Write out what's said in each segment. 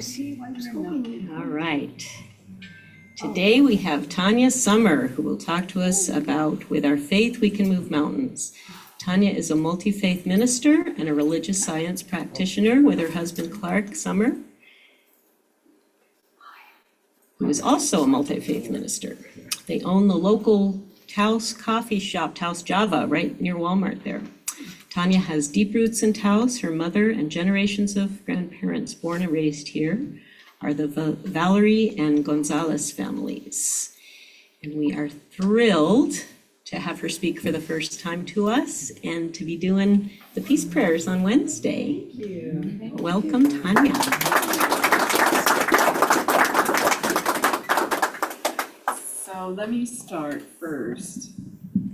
All right. Today we have Tanya Sumner, who will talk to us about With Our Faith We Can Move Mountains. Tanya is a multi-faith minister and a religious science practitioner with her husband Clark Sumner, who is also a multi-faith minister. They own the local Taos coffee shop, Taos Java, right near Walmart there. Tanya has deep roots in Taos. Her mother and generations of grandparents born and raised here are the Valerio and Gonzales families. And we are thrilled to have her speak for the first time to us and to be doing the peace prayers on Wednesday. Thank you. Welcome, Tanya. So let me start first.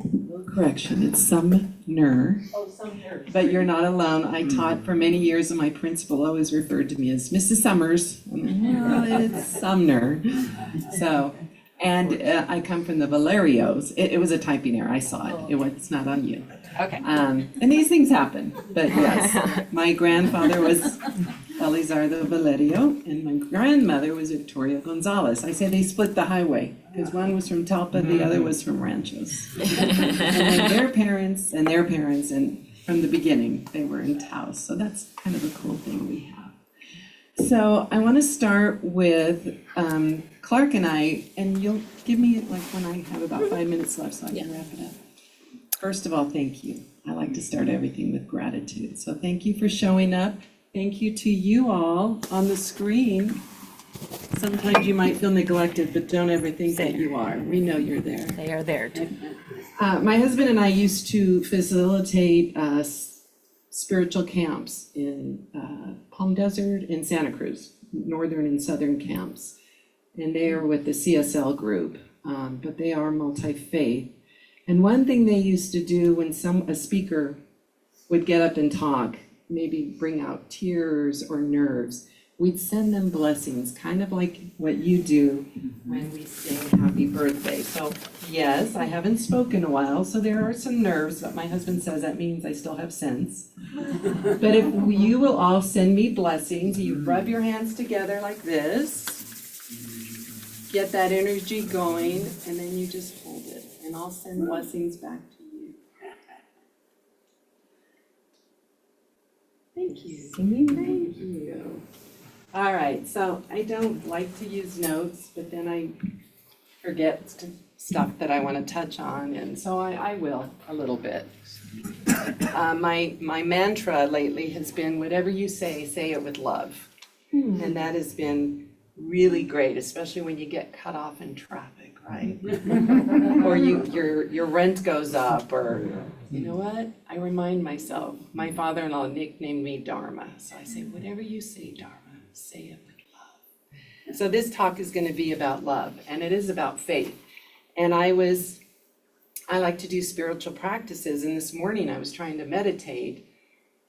A little correction, it's Sumner. Oh, Sumner. But you're not alone. I taught for many years and my principal always referred to me as Mrs. Summers. Well, it's Sumner. So, and I come from the Valerios. It was a typing error, I saw it. It's not on you. Okay. And these things happen, but yes, my grandfather was Elizar the Valerio, and my grandmother was Victoria Gonzales. I say they split the highway, because one was from Talpa, the other was from Ranchos. And then their parents, and from the beginning, they were in Taos, so that's kind of a cool thing we have. So I want to start with Clark and I, and you'll give me like when I have about 5 minutes left so I can wrap it up. First of all, thank you. I like to start everything with gratitude. So thank you for showing up. Thank you to you all on the screen. Sometimes you might feel neglected, but don't ever think that you are. We know you're there. They are there too. My husband and I used to facilitate spiritual camps in Palm Desert and Santa Cruz, northern and southern camps. And they are with the CSL group, but they are multi-faith. And one thing they used to do when a speaker would get up and talk, maybe bring out tears or nerves, we'd send them blessings, kind of like what you do when we sing happy birthday. So yes, I haven't spoken in a while, so there are some nerves, but my husband says that means I still have sense. But if you will all send me blessings, you rub your hands together like this, get that energy going, and then you just hold it. And I'll send blessings back to you. Thank you. Thank you. All right, so I don't like to use notes, but then I forget stuff that I want to touch on, and so I will a little bit. My mantra lately has been, whatever you say it with love. And that has been really great, especially when you get cut off in traffic, right? Or your rent goes up, or you know what? I remind myself, my father-in-law nicknamed me Dharma. So I say, whatever you say, Dharma, say it with love. So this talk is going to be about love, and it is about faith. And I like to do spiritual practices, and this morning I was trying to meditate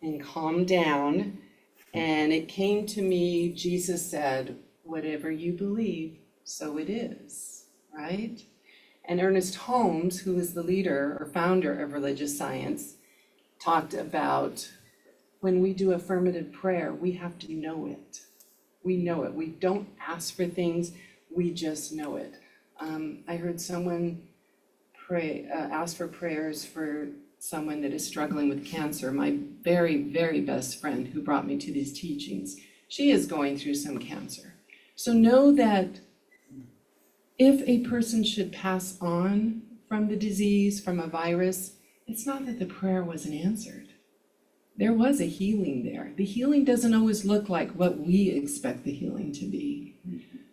and calm down, and it came to me, Jesus said, whatever you believe, so it is, right? And Ernest Holmes, who is the leader or founder of Religious Science, talked about when we do affirmative prayer, we have to know it. We know it. We don't ask for things, we just know it. I heard someone ask for prayers for someone that is struggling with cancer. My very, very best friend who brought me to these teachings, she is going through some cancer. So know that if a person should pass on from the disease, from a virus, it's not that the prayer wasn't answered. There was a healing there. The healing doesn't always look like what we expect the healing to be.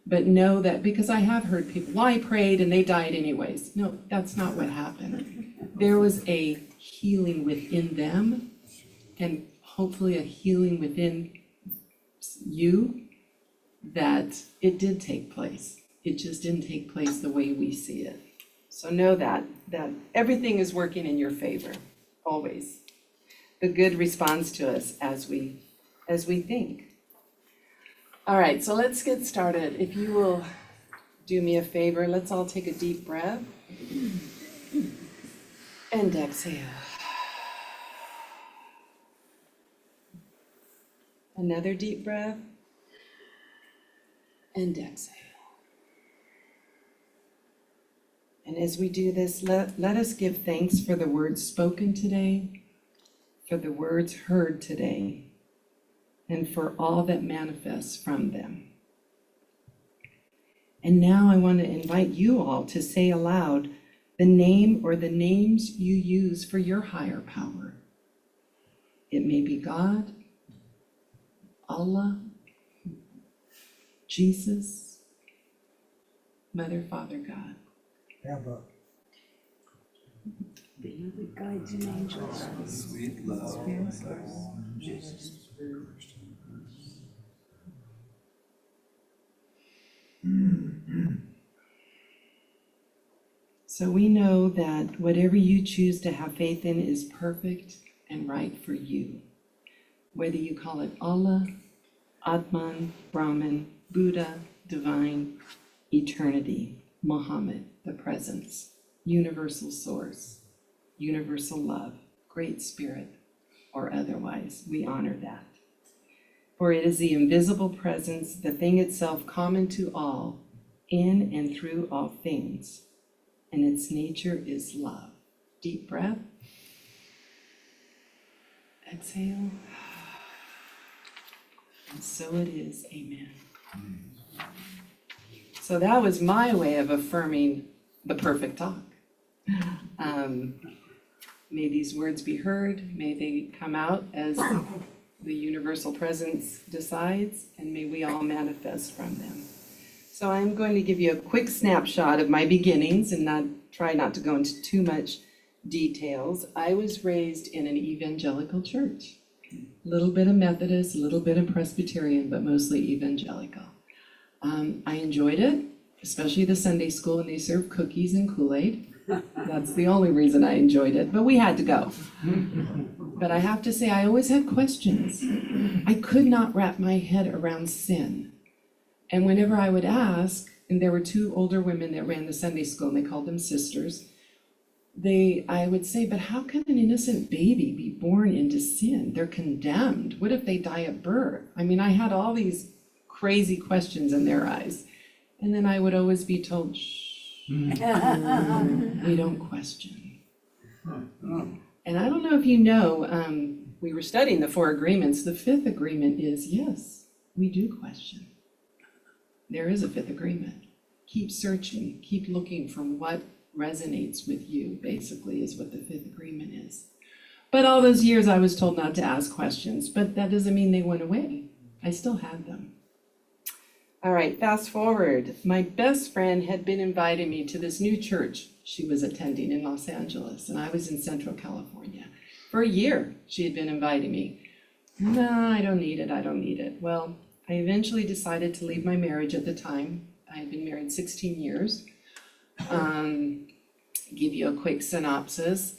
But know that, because I have heard people, well, I prayed and they died anyways. No, that's not what happened. There was a healing within them, and hopefully a healing within you, that it did take place. It just didn't take place the way we see it. So know that everything is working in your favor, always. The good responds to us as we think. All right, so let's get started. If you will do me a favor, let's all take a deep breath and exhale. Another deep breath. and exhale. And as we do this, let us give thanks for the words spoken today, for the words heard today, and for all that manifests from them. And now I want to invite you all to say aloud the name or the names you use for your higher power. It may be God, Allah, Jesus, Mother, Father, God. Abba. The other guides and angels. Sweet love. Jesus. So we know that whatever you choose to have faith in is perfect and right for you. Whether you call it Allah, Atman, Brahman, Buddha, divine, eternity, Muhammad, the presence, universal source, universal love, great spirit, or otherwise, we honor that. For it is the invisible presence, the thing itself common to all, in and through all things, and its nature is love. Deep breath. Exhale. And so it is, amen. So that was my way of affirming the perfect talk. May these words be heard, may they come out as the universal presence decides, and may we all manifest from them. So I'm going to give you a quick snapshot of my beginnings and try not to go into too much details. I was raised in an evangelical church. A little bit of Methodist, a little bit of Presbyterian, but mostly evangelical. I enjoyed it, especially the Sunday school, and they served cookies and Kool-Aid. That's the only reason I enjoyed it, but we had to go. But I have to say, I always had questions. I could not wrap my head around sin. And whenever I would ask, and there were two older women that ran the Sunday school, and they called them sisters, I would say, but how can an innocent baby be born into sin? They're condemned. What if they die at birth? I mean, I had all these crazy questions in their eyes. And then I would always be told, shh, we don't question. And I don't know if you know, we were studying the 4 agreements. The 5th agreement is, yes, we do question. There is a 5th agreement. Keep searching, keep looking for what resonates with you, basically, is what the 5th agreement is. But all those years I was told not to ask questions, but that doesn't mean they went away. I still had them. All right, fast forward. My best friend had been inviting me to this new church she was attending in Los Angeles, and I was in Central California. For a year, she had been inviting me. No, I don't need it. Well, I eventually decided to leave my marriage at the time. I had been married 16 years. Give you a quick synopsis.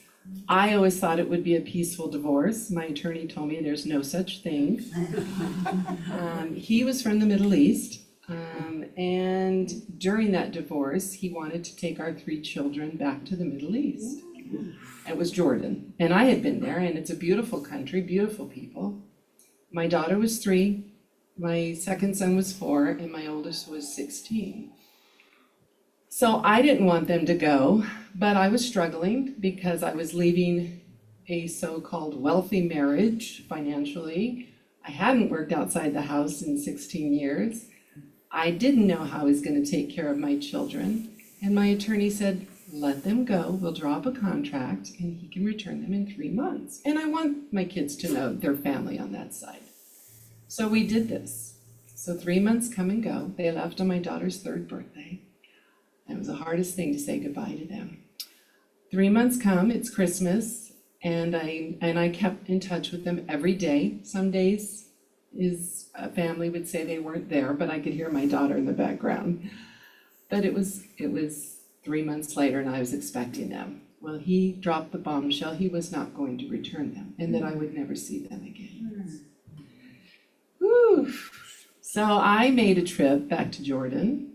I always thought it would be a peaceful divorce. My attorney told me there's no such thing. He was from the Middle East. And during that divorce, he wanted to take our 3 children back to the Middle East. It was Jordan. And I had been there, and it's a beautiful country, beautiful people. My daughter was 3, my second son was 4, and my oldest was 16. So I didn't want them to go, but I was struggling because I was leaving a so-called wealthy marriage financially. I hadn't worked outside the house in 16 years. I didn't know how I was going to take care of my children. And my attorney said, let them go, we'll draw up a contract, and he can return them in 3 months. And I want my kids to know their family on that side. So we did this. So 3 months come and go. They left on my daughter's 3rd birthday. It was the hardest thing to say goodbye to them. 3 months come, it's Christmas, and I kept in touch with them every day. Some days his family would say they weren't there, but I could hear my daughter in the background. But it was 3 months later, and I was expecting them. Well, he dropped the bombshell. He was not going to return them, and that I would never see them again. Whew. So I made a trip back to Jordan,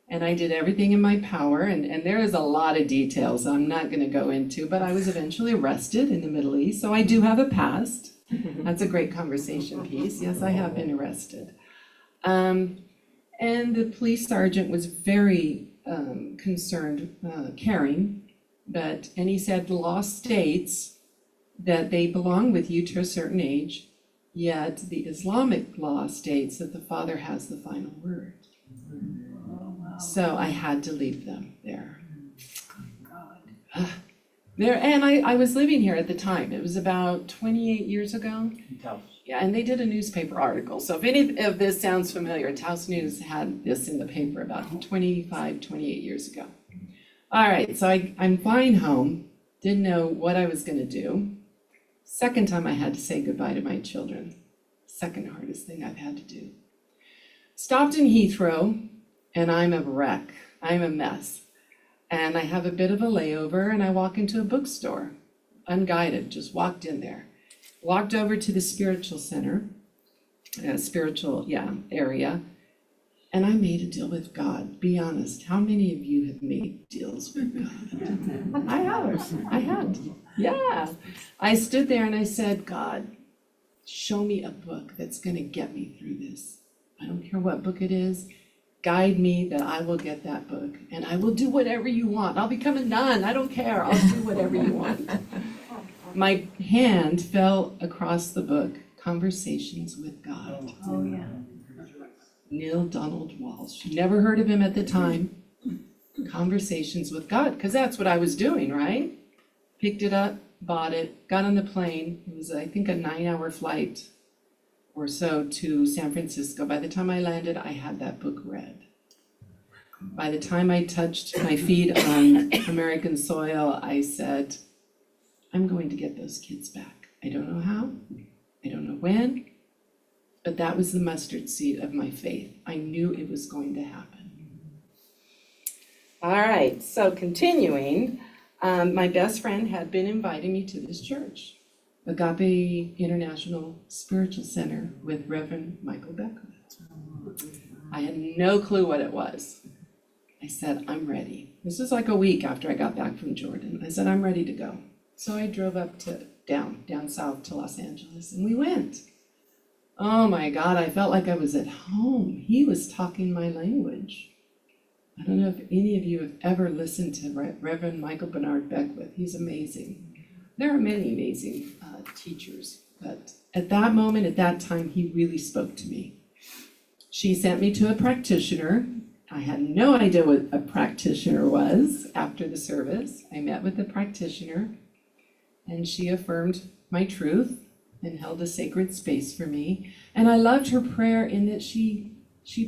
and I did everything in my power, and there is a lot of details I'm not going to go into, but I was eventually arrested in the Middle East, so I do have a past. That's a great conversation piece. Yes, I have been arrested. And And the police sergeant was very concerned, caring, and he said the law states that they belong with you to a certain age, yet the Islamic law states that the father has the final word. So I had to leave them there. And I was living here at the time. It was about 28 years ago. Yeah, and they did a newspaper article. So if any of this sounds familiar, Taos News had this in the paper about 28 years ago. All right, so I'm flying home, didn't know what I was gonna do. Second time I had to say goodbye to my children. Second hardest thing I've had to do. Stopped in Heathrow, and I'm a wreck. I'm a mess. And I have a bit of a layover, and I walk into a bookstore, unguided, just walked in there. Walked over to the spiritual center, area, and I made a deal with God. Be honest, how many of you have made deals with God? I had. Yeah. I stood there and I said, God, show me a book that's gonna get me through this. I don't care what book it is. Guide me that I will get that book, and I will do whatever you want. I'll become a nun, I don't care, I'll do whatever you want. My hand fell across the book, Conversations with God. Oh, yeah. Neil Donald Walsh. Never heard of him at the time. Conversations with God, because that's what I was doing, right? Picked it up, bought it, got on the plane. It was, I think, a 9-hour flight or so to San Francisco. By the time I landed, I had that book read. By the time I touched my feet on American soil, I said, I'm going to get those kids back. I don't know how, I don't know when, but that was the mustard seed of my faith. I knew it was going to happen. All right, so continuing, my best friend had been inviting me to this church, Agape International Spiritual Center with Reverend Michael Beckwith. I had no clue what it was. I said, I'm ready. This was like a week after I got back from Jordan. I said, I'm ready to go. So I drove up to down south to Los Angeles, and we went. Oh my God, I felt like I was at home. He was talking my language. I don't know if any of you have ever listened to Reverend Michael Bernard Beckwith. He's amazing. There are many amazing teachers, but at that moment, at that time, he really spoke to me. She sent me to a practitioner. I had no idea what a practitioner was after the service. I met with the practitioner, and she affirmed my truth and held a sacred space for me. And I loved her prayer in that she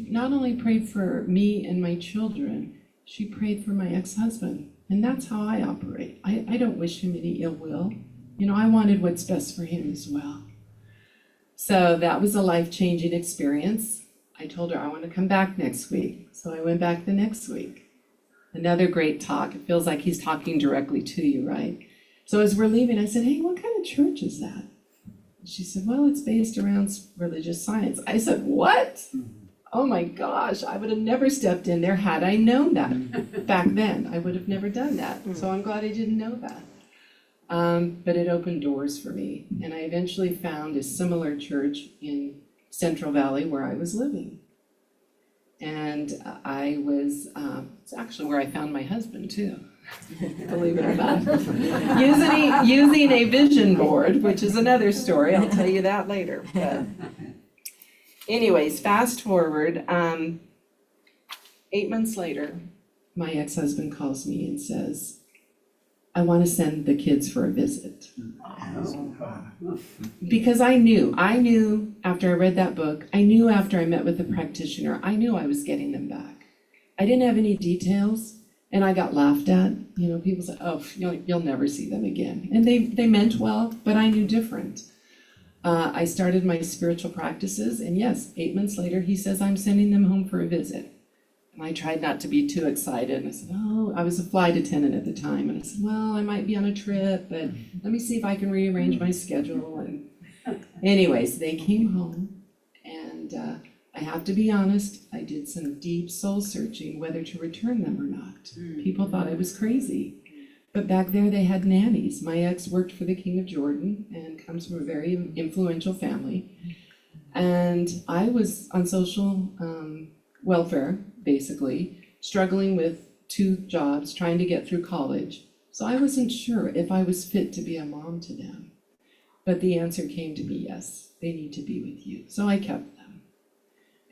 not only prayed for me and my children, she prayed for my ex-husband. And that's how I operate. I don't wish him any ill will. You know, I wanted what's best for him as well. So that was a life-changing experience. I told her I want to come back next week. So I went back the next week. Another great talk. It feels like he's talking directly to you, right? So as we're leaving, I said, hey, what kind of church is that? She said, well, it's based around religious science. I said, what? Oh my gosh, I would have never stepped in there had I known that back then. I would have never done that. So I'm glad I didn't know that. But it opened doors for me. And I eventually found a similar church in Central Valley where I was living. And I was, it's actually where I found my husband too. Believe it or not. Using a vision board, which is another story. I'll tell you that later. But anyways, fast forward, 8 months later, my ex-husband calls me and says, I want to send the kids for a visit. Because I knew after I read that book, I knew after I met with the practitioner, I knew I was getting them back. I didn't have any details. And I got laughed at. You know, people said, oh, you'll never see them again. And they meant well, but I knew different. I started my spiritual practices, and yes, 8 months later, he says, I'm sending them home for a visit. And I tried not to be too excited. And I said, oh, I was a flight attendant at the time. And I said, well, I might be on a trip, but let me see if I can rearrange my schedule. And anyways, they came home, and I have to be honest, I did some deep soul searching whether to return them or not. People thought I was crazy. But back there they had nannies. My ex worked for the King of Jordan and comes from a very influential family. And I was on social welfare, basically, struggling with 2 jobs, trying to get through college. So I wasn't sure if I was fit to be a mom to them. But the answer came to be yes, they need to be with you. So I kept them.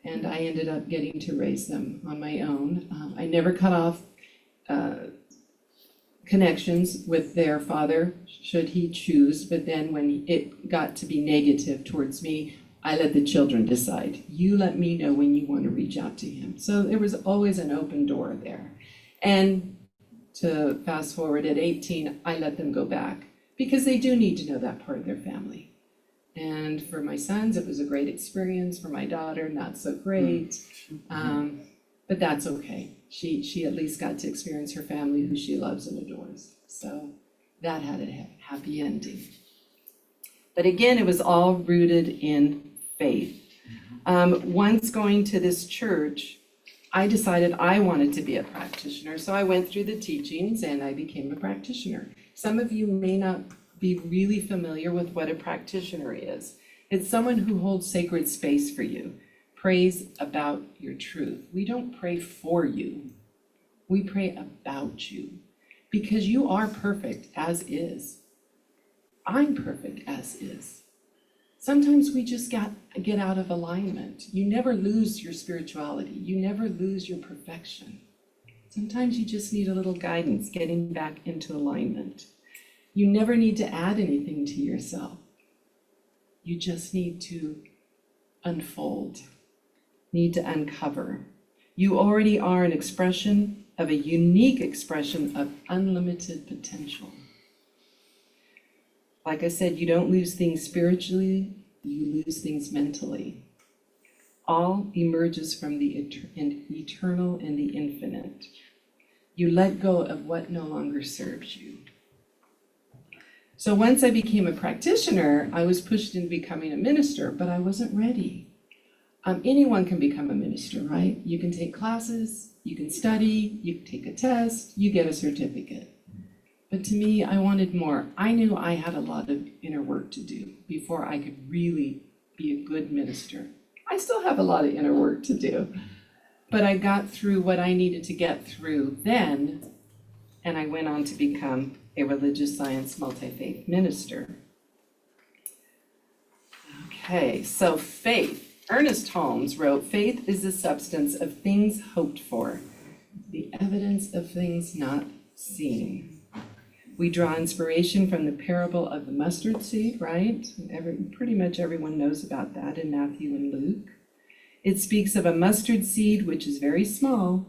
And I ended up getting to raise them on my own. I never cut off connections with their father, should he choose. But then when it got to be negative towards me, I let the children decide. You let me know when you want to reach out to him. So there was always an open door there. And to fast forward, at 18, I let them go back because they do need to know that part of their family. And for my sons, it was a great experience. For my daughter, not so great. But that's okay. She at least got to experience her family who she loves and adores. So that had a happy ending. But again, it was all rooted in faith. Once going to this church, I decided I wanted to be a practitioner. So I went through the teachings and I became a practitioner. Some of you may not be really familiar with what a practitioner is. It's someone who holds sacred space for you, prays about your truth. We don't pray for you. We pray about you because you are perfect as is. I'm perfect as is. Sometimes we just get out of alignment. You never lose your spirituality. You never lose your perfection. Sometimes you just need a little guidance getting back into alignment. You never need to add anything to yourself. You just need to unfold, need to uncover. You already are an expression of a unique expression of unlimited potential. Like I said, you don't lose things spiritually, you lose things mentally. All emerges from the eternal and the infinite. You let go of what no longer serves you. So once I became a practitioner, I was pushed into becoming a minister, but I wasn't ready. Anyone can become a minister, right? You can take classes, you can study, you can take a test, you get a certificate. But to me, I wanted more. I knew I had a lot of inner work to do before I could really be a good minister. I still have a lot of inner work to do, but I got through what I needed to get through then, and I went on to become a religious science multi-faith minister. Okay, so faith. Ernest Holmes wrote, "Faith is the substance of things hoped for, the evidence of things not seen." We draw inspiration from the parable of the mustard seed, right? Pretty much everyone knows about that in Matthew and Luke. It speaks of a mustard seed, which is very small,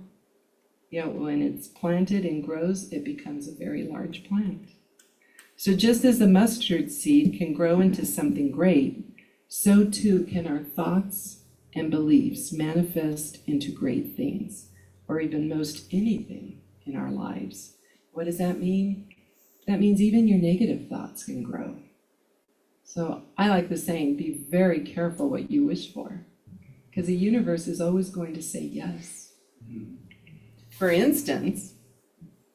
yet when it's planted and grows, it becomes a very large plant. So just as the mustard seed can grow into something great, so too can our thoughts and beliefs manifest into great things, or even most anything in our lives. What does that mean? That means even your negative thoughts can grow. So I like the saying, be very careful what you wish for, because the universe is always going to say yes. For instance,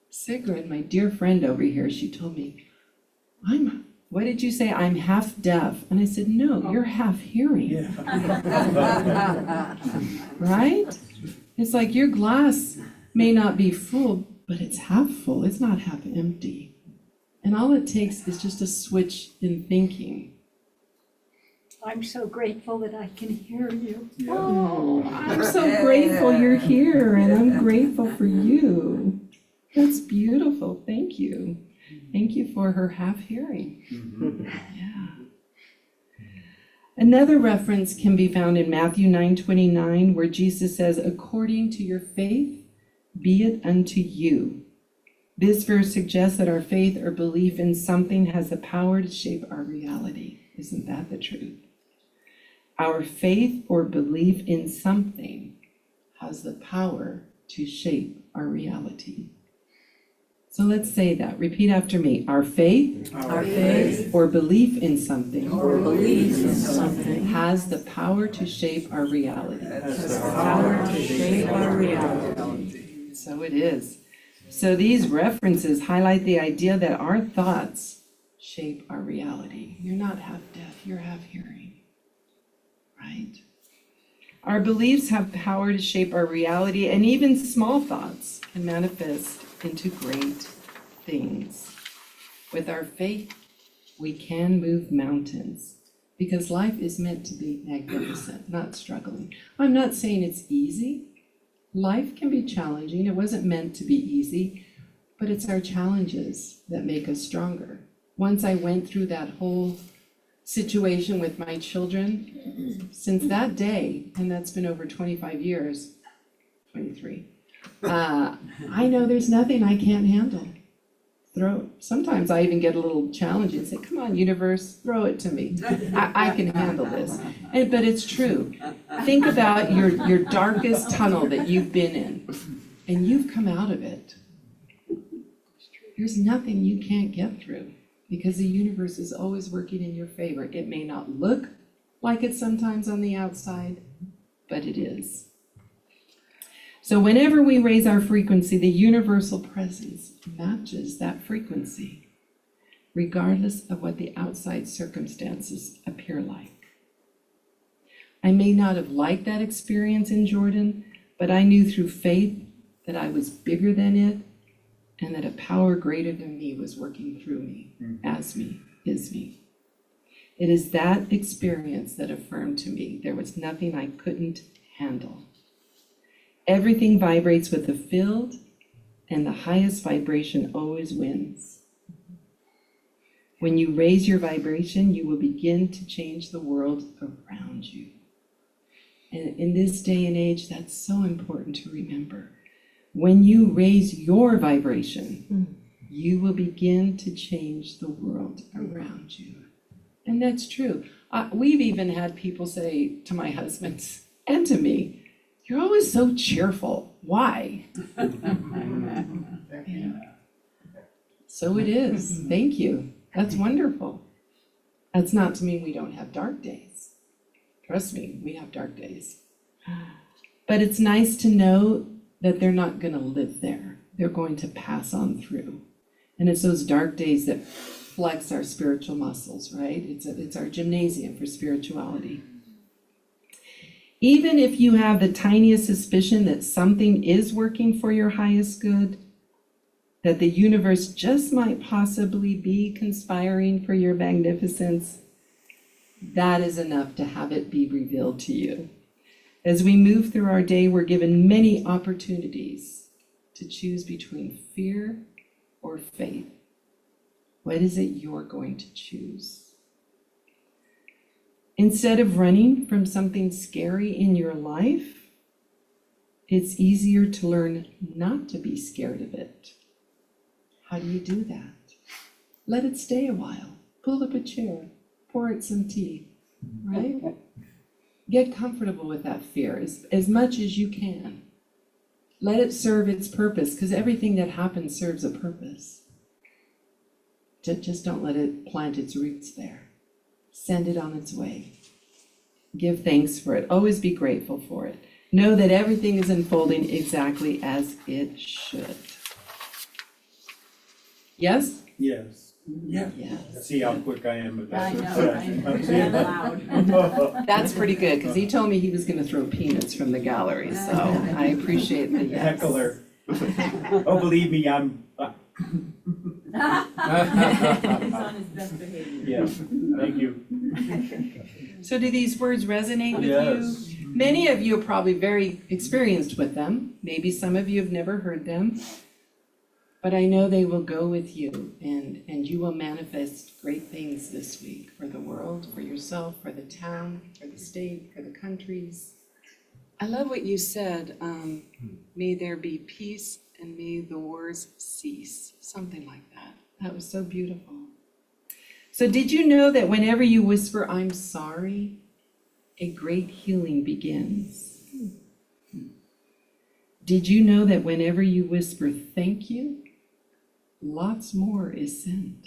Sigrid, my dear friend over here, she told me, what did you say? I'm half deaf. And I said, no, you're half hearing. Yeah. Right? It's like your glass may not be full, but it's half full. It's not half empty. And all it takes is just a switch in thinking. I'm so grateful that I can hear you. Oh, I'm so grateful you're here, and I'm grateful for you. That's beautiful. Thank you. Thank you for her half hearing. Yeah. Another reference can be found in Matthew 9:29, where Jesus says, "According to your faith, be it unto you." This verse suggests that our faith or belief in something has the power to shape our reality. Isn't that the truth? Our faith or belief in something has the power to shape our reality. So let's say that. Repeat after me. Our faith or belief in something has the power to shape our reality. So it is. So these references highlight the idea that our thoughts shape our reality. You're not half deaf, you're half hearing, right? Our beliefs have power to shape our reality, and even small thoughts can manifest into great things. With our faith, we can move mountains, because life is meant to be magnificent, not struggling. I'm not saying it's easy. Life can be challenging. It wasn't meant to be easy, but it's our challenges that make us stronger. Once I went through that whole situation with my children, since that day, and that's been over 25 years, 23, I know there's nothing I can't handle. Sometimes I even get a little challenge and say, come on, universe, throw it to me. I can handle this. But it's true. Think about your darkest tunnel that you've been in, and you've come out of it. There's nothing you can't get through, because the universe is always working in your favor. It may not look like it sometimes on the outside, but it is. So whenever we raise our frequency, the universal presence matches that frequency, regardless of what the outside circumstances appear like. I may not have liked that experience in Jordan, but I knew through faith that I was bigger than it, and that a power greater than me was working through me, as me, is me. It is that experience that affirmed to me there was nothing I couldn't handle. Everything vibrates with the field, and the highest vibration always wins. When you raise your vibration, you will begin to change the world around you. And in this day and age, that's so important to remember. When you raise your vibration, you will begin to change the world around you. And that's true. We've even had people say to my husband and to me, "You're always so cheerful. Why?" Yeah. So it is. Thank you. That's wonderful. That's not to mean we don't have dark days. Trust me, we have dark days. But it's nice to know that they're not going to live there. They're going to pass on through. And it's those dark days that flex our spiritual muscles, right? It's our gymnasium for spirituality. Even if you have the tiniest suspicion that something is working for your highest good, that the universe just might possibly be conspiring for your magnificence, that is enough to have it be revealed to you. As we move through our day, we're given many opportunities to choose between fear or faith. What is it you're going to choose? Instead of running from something scary in your life, it's easier to learn not to be scared of it. How do you do that? Let it stay a while. Pull up a chair, pour it some tea, right? Get comfortable with that fear as much as you can. Let it serve its purpose, because everything that happens serves a purpose. Just don't let it plant its roots there. Send it on its way. Give thanks for it. Always be grateful for it. Know that everything is unfolding exactly as it should. Yes? Yes. Yeah. Yes. See how quick I am with that. I know, I'm saying loud. That's pretty good, because he told me he was going to throw peanuts from the gallery, so I appreciate the yes. Heckler. Oh, believe me, I'm, He's on his best behavior. yes, thank you. So do these words resonate with Yes. you? Many of you are probably very experienced with them. Maybe some of you have never heard them. But I know they will go with you, and you will manifest great things this week for the world, for yourself, for the town, for the state, for the countries. I love what you said, may there be peace and may the wars cease, something like that. That was so beautiful. So did you know that whenever you whisper, "I'm sorry," a great healing begins? Did you know that whenever you whisper, "Thank you," lots more is sent?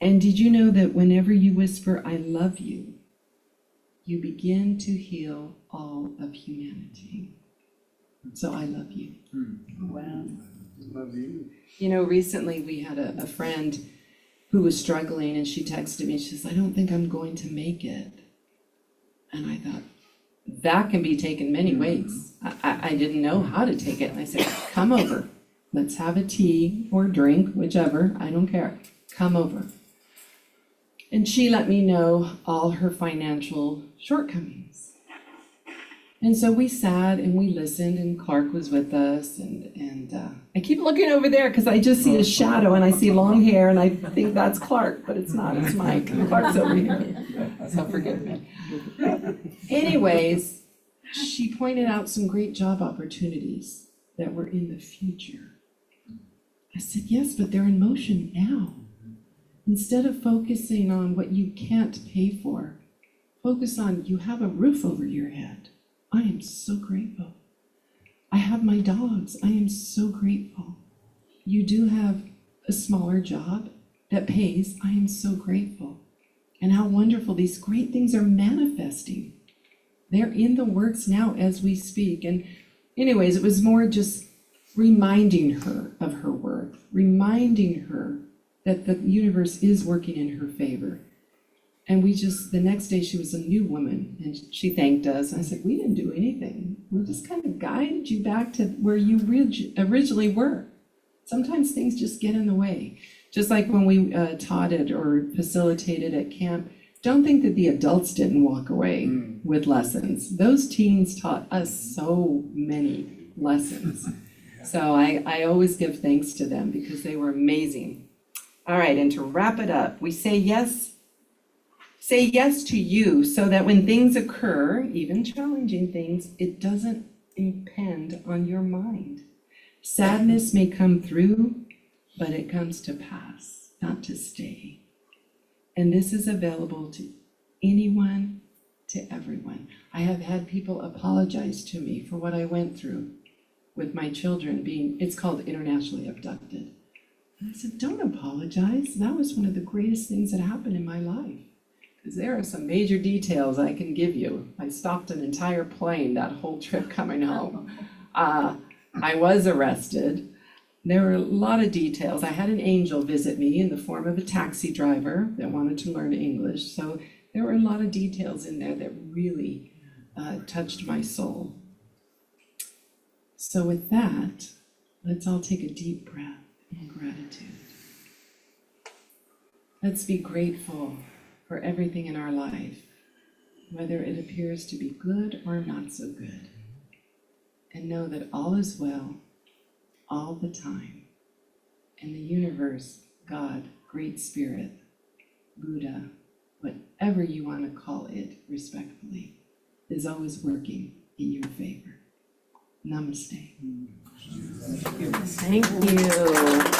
And did you know that whenever you whisper, "I love you," you begin to heal all of humanity? So I love you. Wow. Love you. You know, recently we had a friend who was struggling, and she texted me, she says, "I don't think I'm going to make it." And I thought, that can be taken many ways. I didn't know how to take it, and I said, come over, let's have a tea or drink, whichever, I don't care, come over. And she let me know all her financial shortcomings. And so we sat and we listened, and Clark was with us, and I keep looking over there because I just see a shadow and I see long hair and I think that's Clark, but it's not, it's Mike. Clark's over here, so forgive me. Anyways, she pointed out some great job opportunities that were in the future. I said, yes, but they're in motion now. Instead of focusing on what you can't pay for, focus on you have a roof over your head. I am so grateful. I have my dogs. I am so grateful. You do have a smaller job that pays. I am so grateful. And how wonderful these great things are manifesting. They're in the works now as we speak. And anyways, it was more just reminding her of her worth, reminding her that the universe is working in her favor. And the next day she was a new woman and she thanked us. I said, we didn't do anything. We just kind of guided you back to where you originally were. Sometimes things just get in the way. Just like when we taught it or facilitated at camp, don't think that the adults didn't walk away with lessons. Those teens taught us so many lessons. So I always give thanks to them because they were amazing. All right, and to wrap it up, we say yes to you so that when things occur, even challenging things, it doesn't impede on your mind. Sadness may come through, but it comes to pass, not to stay. And this is available to anyone, to everyone. I have had people apologize to me for what I went through with my children it's called internationally abducted. And I said, don't apologize. That was one of the greatest things that happened in my life. Because there are some major details I can give you. I stopped an entire plane that whole trip coming home. I was arrested. There were a lot of details. I had an angel visit me in the form of a taxi driver that wanted to learn English. So there were a lot of details in there that really touched my soul. So with that, let's all take a deep breath in gratitude. Let's be grateful for everything in our life, whether it appears to be good or not so good. And know that all is well, all the time. And the universe, God, Great Spirit, Buddha, whatever you want to call it respectfully, is always working in your favor. Namaste. Thank you.